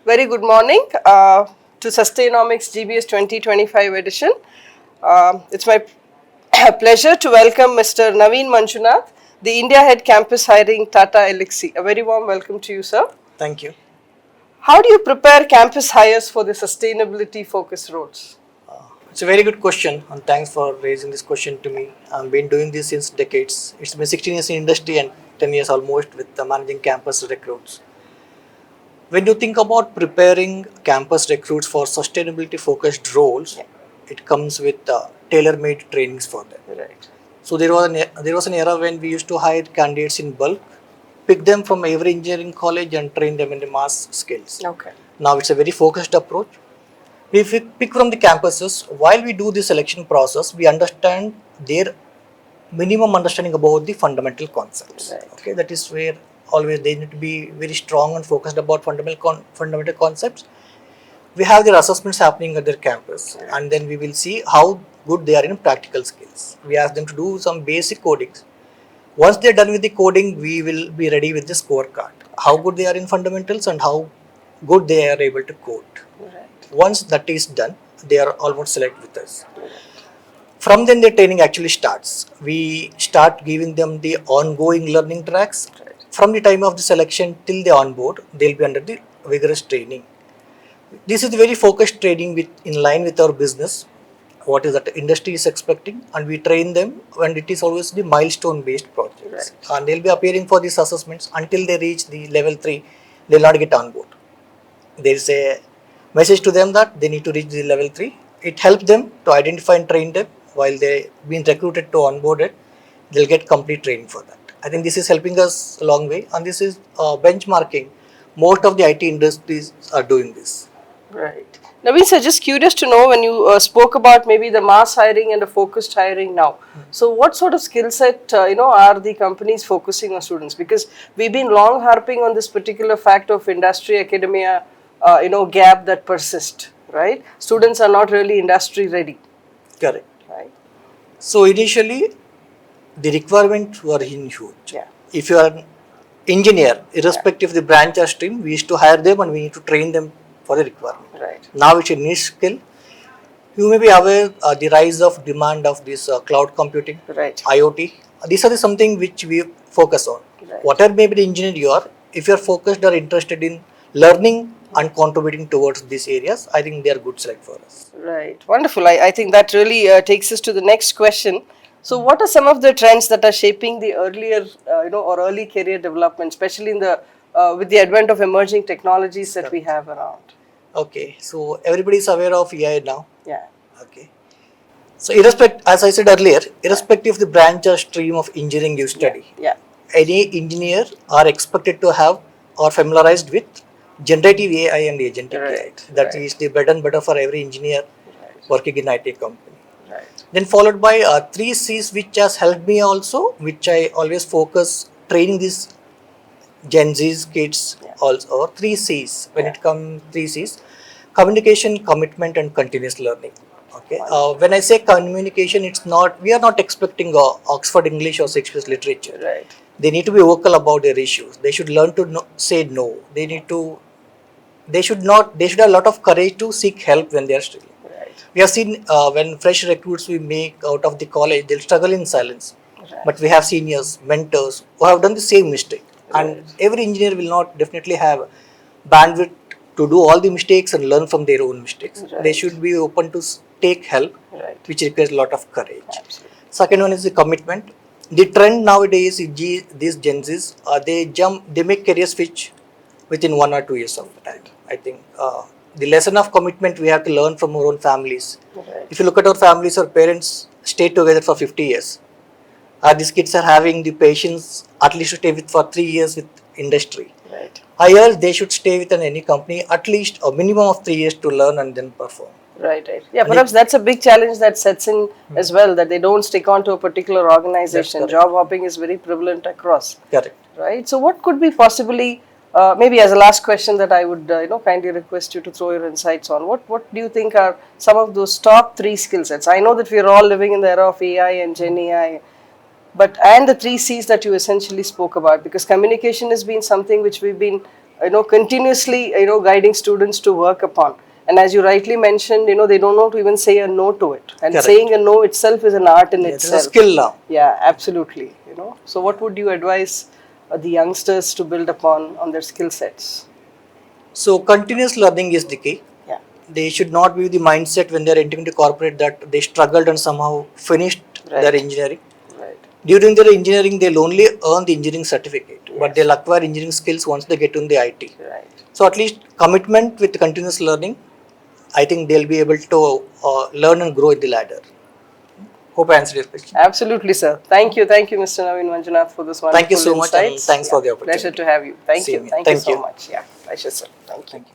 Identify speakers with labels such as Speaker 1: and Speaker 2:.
Speaker 1: Very good morning to Sustainomics GBS 2025 edition. It's my pleasure to welcome Mr. Naveen Manjunath, the India Head Campus Hiring Tata Elxsi. A very warm welcome to you, sir.
Speaker 2: Thank you.
Speaker 1: How do you prepare campus hires for the sustainability focused roles?
Speaker 2: It's a very good question, and thanks for raising this question to me. I've been doing this since decades. It's been 16 years in industry and 10 years almost with managing campus recruits. When you think about preparing campus recruits for sustainability focused roles, it comes with tailor-made trainings for them.
Speaker 1: Right.
Speaker 2: So there was an era when we used to hire candidates in bulk, pick them from every engineering college and train them in the mass skills.
Speaker 1: Okay.
Speaker 2: Now it's a very focused approach. We pick from the campuses. While we do the selection process, we understand their minimum understanding about the fundamental concepts.
Speaker 1: Right.
Speaker 2: Okay, that is where always they need to be very strong and focused about fundamental concepts. We have their assessments happening at their campus, and then we will see how good they are in practical skills. We ask them to do some basic codings. Once they're done with the coding, we will be ready with the scorecard. How good they are in fundamentals and how good they are able to code.
Speaker 1: Right.
Speaker 2: Once that is done, they are almost select with us. From then, the training actually starts. We start giving them the ongoing learning tracks. From the time of the selection till they onboard, they'll be under the vigorous training. This is the very focused training in line with our business, what is that the industry is expecting, and we train them, and it is always the milestone-based projects.
Speaker 1: Right.
Speaker 2: And they'll be appearing for these assessments until they reach the level 3, they'll not get on board. There is a message to them that they need to reach the level 3. It helps them to identify and train them while they being recruited to onboard it. They'll get complete training for that. I think this is helping us a long way, and this is benchmarking. Most of the IT industries are doing this.
Speaker 1: Right. Naveen sir, just curious to know when you spoke about maybe the mass hiring and the focused hiring now. So what sort of skill set are the companies focusing on students? Because we've been long harping on this particular fact of industry academia gap that persists, right? Students are not really industry ready.
Speaker 2: Correct.
Speaker 1: Right.
Speaker 2: So initially the requirements were huge.
Speaker 1: Yeah.
Speaker 2: If you are an engineer, irrespective of the branch or stream, we used to hire them and we need to train them for the requirement.
Speaker 1: Right.
Speaker 2: Now it's a niche skill. You may be aware the rise of demand of this cloud computing,
Speaker 1: right.
Speaker 2: IoT. These are something which we focus on.
Speaker 1: Right.
Speaker 2: Whatever may be the engineer you are, if you are focused or interested in learning and contributing towards these areas, I think they are good select for us.
Speaker 1: Right. Wonderful. I think that really takes us to the next question. So what are some of the trends that are shaping the earlier, or early career development, especially in the with the advent of emerging technologies that we have around?
Speaker 2: Okay, so everybody is aware of AI now.
Speaker 1: Yeah.
Speaker 2: Okay. So as I said earlier, irrespective of the branch or stream of engineering you study,
Speaker 1: Yeah.
Speaker 2: any engineer are expected to have or familiarized with generative AI and agentic AI.
Speaker 1: Right.
Speaker 2: That is the bread and butter for every engineer working in IT company.
Speaker 1: Right.
Speaker 2: Then followed by 3 C's, which has helped me also, which I always focus training these Gen Z's kids also, or 3 C's. When it comes 3 C's, communication, commitment, and continuous learning. Okay. When I say communication, we are not expecting Oxford English or Shakespeare's literature.
Speaker 1: Right.
Speaker 2: They need to be vocal about their issues. They should learn to say no. They should have a lot of courage to seek help when they are struggling.
Speaker 1: Right.
Speaker 2: We have seen when fresh recruits we make out of the college, they'll struggle in silence.
Speaker 1: Right.
Speaker 2: But we have seniors, mentors who have done the same mistake. And every engineer will not definitely have bandwidth to do all the mistakes and learn from their own mistakes.
Speaker 1: Right.
Speaker 2: They should be open to take help, which requires a lot of courage.
Speaker 1: Absolutely.
Speaker 2: Second one is the commitment. The trend nowadays is these Gen Zs, they make career switch within 1 or 2 years of time. I think the lesson of commitment we have to learn from our own families.
Speaker 1: Right.
Speaker 2: If you look at our families, our parents stay together for 50 years. These kids are having the patience at least to stay with for 3 years with industry.
Speaker 1: Right.
Speaker 2: Higher, they should stay with any company at least a minimum of 3 years to learn and then perform.
Speaker 1: Right. Yeah, perhaps that's a big challenge that sets in as well, that they don't stick on to a particular organization. Job hopping is very prevalent across.
Speaker 2: Correct.
Speaker 1: Right. So what could be possibly, maybe as a last question that I would kindly request you to throw your insights on, what do you think are some of those top 3 skill sets? I know that we are all living in the era of AI and Gen AI, and the 3 C's that you essentially spoke about, because communication has been something which we've been continuously, guiding students to work upon. And as you rightly mentioned, they don't know to even say a no to it. And
Speaker 2: Correct.
Speaker 1: saying a no itself is an art in
Speaker 2: It is
Speaker 1: itself.
Speaker 2: a skill now.
Speaker 1: Yeah, absolutely. So what would you advise the youngsters to build upon on their skill sets?
Speaker 2: So continuous learning is the key.
Speaker 1: Yeah.
Speaker 2: They should not be the mindset when they are entering the corporate that they struggled and somehow finished their
Speaker 1: Right.
Speaker 2: engineering.
Speaker 1: Right.
Speaker 2: During their engineering, they'll only earn the engineering certificate, but
Speaker 1: Yes.
Speaker 2: they'll acquire engineering skills once they get in the IT.
Speaker 1: Right.
Speaker 2: So at least commitment with continuous learning, I think they'll be able to learn and grow in the ladder. Hope I answered your question.
Speaker 1: Absolutely, sir. Thank you, Mr. Naveen Manjunath, for this wonderful
Speaker 2: Thank you so much and
Speaker 1: insights.
Speaker 2: thanks for the opportunity.
Speaker 1: Pleasure to have you. Thank
Speaker 2: Same
Speaker 1: you.
Speaker 2: here.
Speaker 1: Thank you
Speaker 2: Thank
Speaker 1: so
Speaker 2: you.
Speaker 1: much. Yeah, pleasure, sir. Thank you.
Speaker 2: Thank you.